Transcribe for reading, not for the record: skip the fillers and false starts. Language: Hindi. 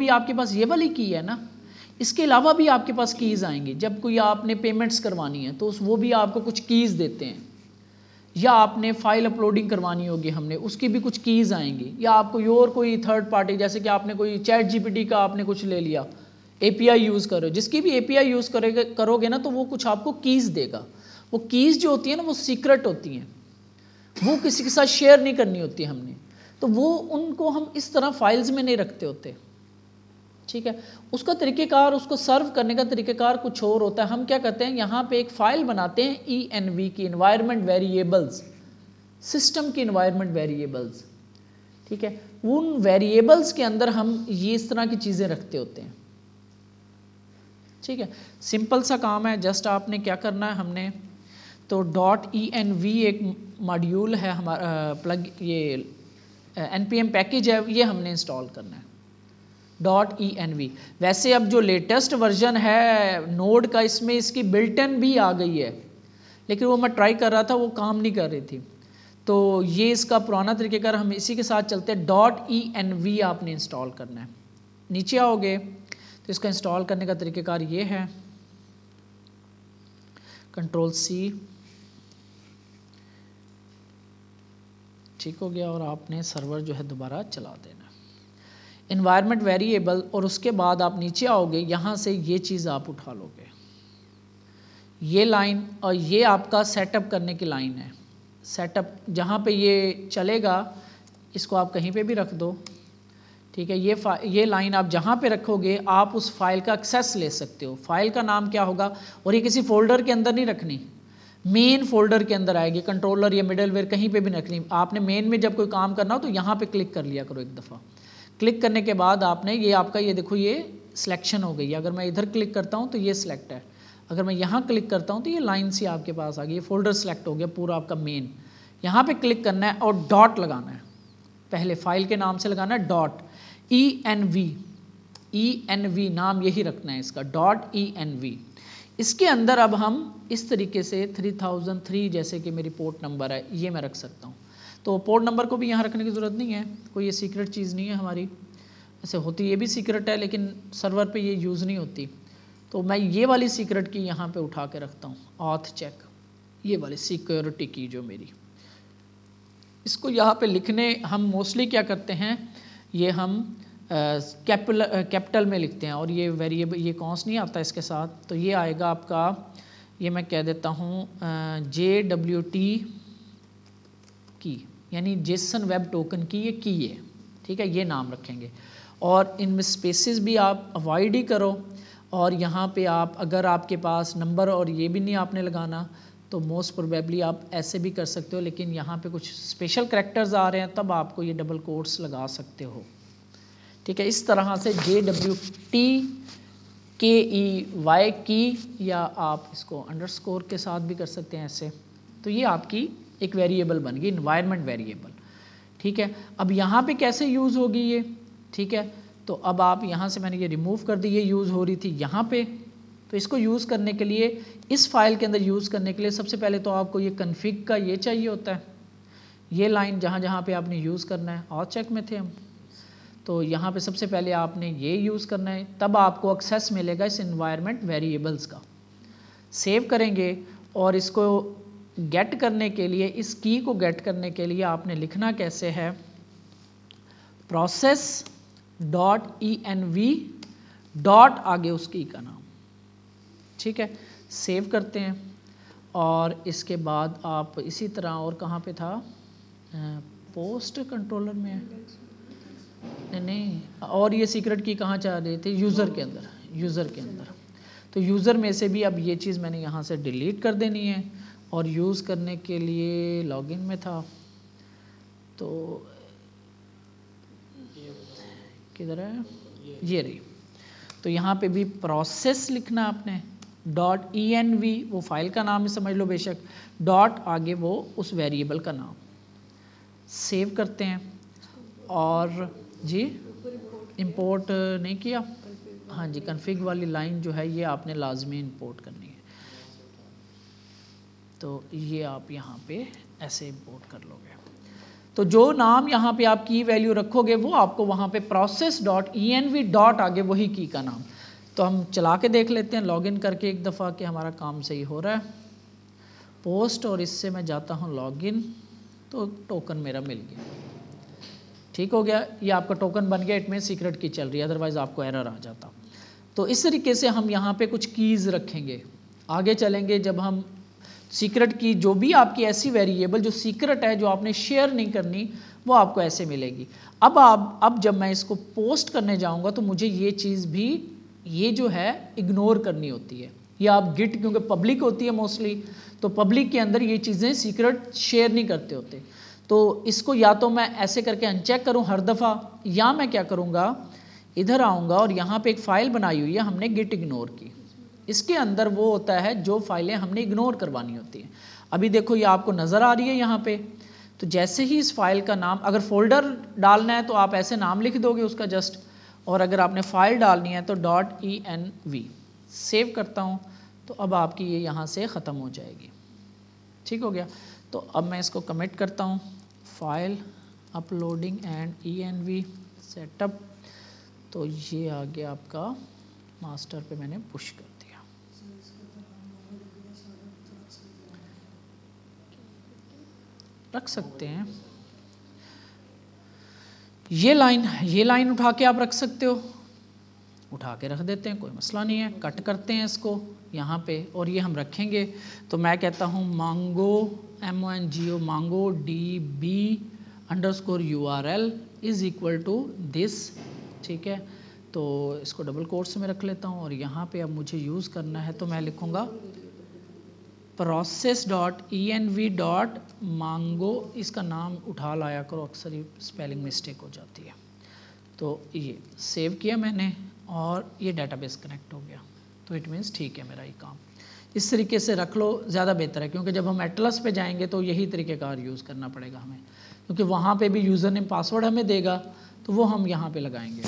भी आपके पास ये वाली की है ना, इसके अलावा भी आपके पास कीज़ आएंगी। जब कोई आपने पेमेंट्स करवानी है तो वो भी आपको कुछ कीज़ देते हैं, या आपने फाइल अपलोडिंग करवानी होगी हमने, उसकी भी कुछ कीज़ आएंगी, या आपको और कोई थर्ड पार्टी, जैसे कि आपने कोई चैट जीपीटी का आपने कुछ ले लिया, एपीआई यूज़ करो, जिसकी भी एपीआई यूज़ करोगे ना तो वो कुछ आपको कीज़ देगा। वो कीज़ जो होती है ना वो सीक्रेट होती हैं, वो किसी के साथ शेयर नहीं करनी होती हमने, तो वो उनको हम इस तरह फाइल्स में नहीं रखते होते, ठीक है। उसका तरीक़ेकार, उसको सर्व करने का तरीक़ेकार कुछ और होता है। हम क्या करते हैं, यहाँ पे एक फ़ाइल बनाते हैं ENV की, इन्वायरमेंट वेरिएबल्स, सिस्टम की इन्वायरमेंट वेरिएबल्स, ठीक है। उन वेरिएबल्स के अंदर हम ये इस तरह की चीज़ें रखते होते हैं, ठीक है। सिंपल सा काम है, जस्ट आपने क्या करना है, हमने तो .env एक मॉड्यूल है हमारा, प्लग ये npm पैकेज है, ये हमने इंस्टॉल करना है .env। वैसे अब जो लेटेस्ट वर्जन है नोड का, इसमें इसकी बिल्ट-इन भी आ गई है, लेकिन वो मैं ट्राई कर रहा था, वो काम नहीं कर रही थी। तो ये इसका पुराना तरीक़ेकार, हम इसी के साथ चलते हैं। .env आपने इंस्टॉल करना है। नीचे आओगे तो इसका इंस्टॉल करने का तरीक़ेकार ये है, Ctrl+C, ठीक हो गया, और आपने सर्वर जो है दोबारा चला देना, इन्वायरमेंट वेरिएबल, और उसके बाद आप नीचे आओगे, यहाँ से ये चीज़ आप उठा लोगे, ये लाइन, और ये आपका सेटअप करने की लाइन है। सेटअप जहाँ पे ये चलेगा, इसको आप कहीं पे भी रख दो, ठीक है। ये लाइन आप जहाँ पे रखोगे, आप उस फाइल का एक्सेस ले सकते हो। फाइल का नाम क्या होगा, और ये किसी फोल्डर के अंदर नहीं रखनी, मेन फोल्डर के अंदर आएगी, कंट्रोलर या मिडलवेयर कहीं पे भी रखनी। आपने मेन में जब कोई काम करना हो तो यहाँ पे क्लिक कर लिया करो एक दफ़ा। क्लिक करने के बाद आपने ये आपका, ये देखो ये सिलेक्शन हो गई। अगर मैं इधर क्लिक करता हूँ तो ये सिलेक्ट है, अगर मैं यहाँ क्लिक करता हूँ तो ये लाइन सी आपके पास आ गई, ये फोल्डर सेलेक्ट हो गया पूरा आपका मेन। यहाँ पे क्लिक करना है और डॉट लगाना है, पहले फाइल के नाम से लगाना है डॉट ENV नाम यही रखना है इसका, .env। इसके अंदर अब हम इस तरीके से 3003 जैसे कि मेरी पोर्ट नंबर है, ये मैं रख सकता हूँ। तो पोर्ट नंबर को भी यहाँ रखने की ज़रूरत नहीं है, कोई ये सीक्रेट चीज़ नहीं है हमारी। ऐसे होती ये भी सीक्रेट है, लेकिन सर्वर पे ये यूज़ नहीं होती। तो मैं ये वाली सीक्रेट की यहाँ पे उठा के रखता हूँ, ऑथ चेक, ये वाली सिक्योरिटी की जो मेरी, इसको यहाँ पे लिखने हम मोस्टली क्या करते हैं, ये हम कैपिटल में लिखते हैं, और ये वेरिएबल, ये कॉन्स नहीं आता इसके साथ, तो ये आएगा आपका, ये मैं कह देता हूँ JWT की, यानी जेसन वेब टोकन की ये की है, ठीक है, ये नाम रखेंगे। और इनमें स्पेसेस भी आप अवॉइड ही करो, और यहाँ पे आप, अगर आपके पास नंबर और ये भी नहीं आपने लगाना, तो मोस्ट प्रोबेबली आप ऐसे भी कर सकते हो, लेकिन यहाँ पे कुछ स्पेशल करैक्टर्स आ रहे हैं तब आपको ये डबल कोट्स लगा सकते हो, ठीक है। इस तरह से JWTKEY की, या आप इसको अंडरस्कोर के साथ भी कर सकते हैं ऐसे। तो ये आपकी एक वेरिएबल बन गई, इन्वायरमेंट वेरिएबल, ठीक है। अब यहाँ पे कैसे यूज़ होगी ये, ठीक है। तो अब आप यहाँ से, मैंने ये रिमूव कर दी, ये यूज़ हो रही थी यहाँ पे। तो इसको यूज़ करने के लिए, इस फाइल के अंदर यूज़ करने के लिए, सबसे पहले तो आपको ये कन्फिग का ये चाहिए होता है, ये लाइन जहाँ जहाँ पे आपने यूज़ करना है। और चेक में थे हम, तो यहाँ पे सबसे पहले आपने ये यूज़ करना है, तब आपको एक्सेस मिलेगा इस इन्वायरमेंट वेरिएबल्स का। सेव करेंगे, और इसको गेट करने के लिए, इस की को गेट करने के लिए आपने लिखना कैसे है, process.env डॉट आगे उस की का नाम, ठीक है। सेव करते हैं, और इसके बाद आप इसी तरह, और कहाँ पे था, पोस्ट कंट्रोलर में है, नहीं, और ये सीक्रेट की कहाँ चाह रहे थे, यूज़र के अंदर, यूज़र के अंदर। तो यूज़र में से भी अब ये चीज़ मैंने यहाँ से डिलीट कर देनी है, और यूज़ करने के लिए लॉगिन में था, तो किधर है, ये रही। तो यहाँ पे भी प्रोसेस लिखना आपने, .env वो फाइल का नाम है समझ लो बेशक, डॉट आगे वो उस वेरिएबल का नाम। सेव करते हैं, और जी इंपोर्ट नहीं किया, हाँ जी, कन्फिग वाली लाइन जो है ये आपने लाजमी इंपोर्ट करनी है। तो ये आप यहाँ पे ऐसे इंपोर्ट कर लोगे। तो जो नाम यहाँ पे आप की वैल्यू रखोगे वो आपको वहाँ पे process.env डॉट आगे वही की का नाम। तो हम चला के देख लेते हैं लॉगिन करके एक दफ़ा कि हमारा काम सही हो रहा है। पोस्ट और इससे मैं जाता हूँ लॉगिन, तो टोकन मेरा मिल गया, ठीक हो गया। ये आपका टोकन बन गया, इट में सीक्रेट की चल रही है, अदरवाइज आपको एरर आ जाता। तो इस तरीके से हम यहाँ पे कुछ कीज़ रखेंगे। आगे चलेंगे जब हम सीक्रेट की, जो भी आपकी ऐसी वेरिएबल जो सीक्रेट है, जो आपने शेयर नहीं करनी, वो आपको ऐसे मिलेगी। अब जब मैं इसको पोस्ट करने जाऊंगा तो मुझे ये चीज़ भी, ये जो है इग्नोर करनी होती है। ये आप गिट, क्योंकि पब्लिक होती है मोस्टली, तो पब्लिक के अंदर ये चीज़ें सीक्रेट शेयर नहीं करते होते। तो इसको या तो मैं ऐसे करके अनचेक करूं हर दफ़ा, या मैं क्या करूंगा, इधर आऊंगा और यहाँ पे एक फ़ाइल बनाई हुई है हमने गिट इग्नोर की, इसके अंदर वो होता है जो फाइलें हमने इग्नोर करवानी होती हैं। अभी देखो ये आपको नज़र आ रही है यहाँ पे। तो जैसे ही इस फाइल का नाम, अगर फोल्डर डालना है तो आप ऐसे नाम लिख दोगे उसका जस्ट, और अगर आपने फाइल डालनी है तो .env सेव करता हूँ, तो अब आपकी ये यहाँ से ख़त्म हो जाएगी, ठीक हो गया। तो अब मैं इसको कमिट करता हूँ, file uploading and env setup, तो ये आ गया आपका मास्टर पे, मैंने पुश कर दिया। रख सकते हैं ये लाइन उठा के आप रख सकते हो, उठा के रख देते हैं, कोई मसला नहीं है। कट करते हैं इसको यहाँ पे और ये हम रखेंगे। तो मैं कहता हूँ मांगो MONGO मांगो DB _ URL is equal to this, ठीक है। तो इसको डबल कोट्स में रख लेता हूँ और यहाँ पे अब मुझे यूज़ करना है तो मैं लिखूँगा process.env.mango, इसका नाम उठा लाया करो, अक्सर ये स्पेलिंग मिस्टेक हो जाती है। तो ये सेव किया मैंने और ये डेटाबेस कनेक्ट हो गया, तो इट मीन्स ठीक है मेरा ये काम। इस तरीके से रख लो, ज़्यादा बेहतर है, क्योंकि जब हम एटलस पे जाएंगे तो यही तरीक़ेकार यूज़ करना पड़ेगा हमें, क्योंकि वहाँ पे भी यूज़र नेम पासवर्ड हमें देगा, तो वो हम यहाँ पे लगाएंगे।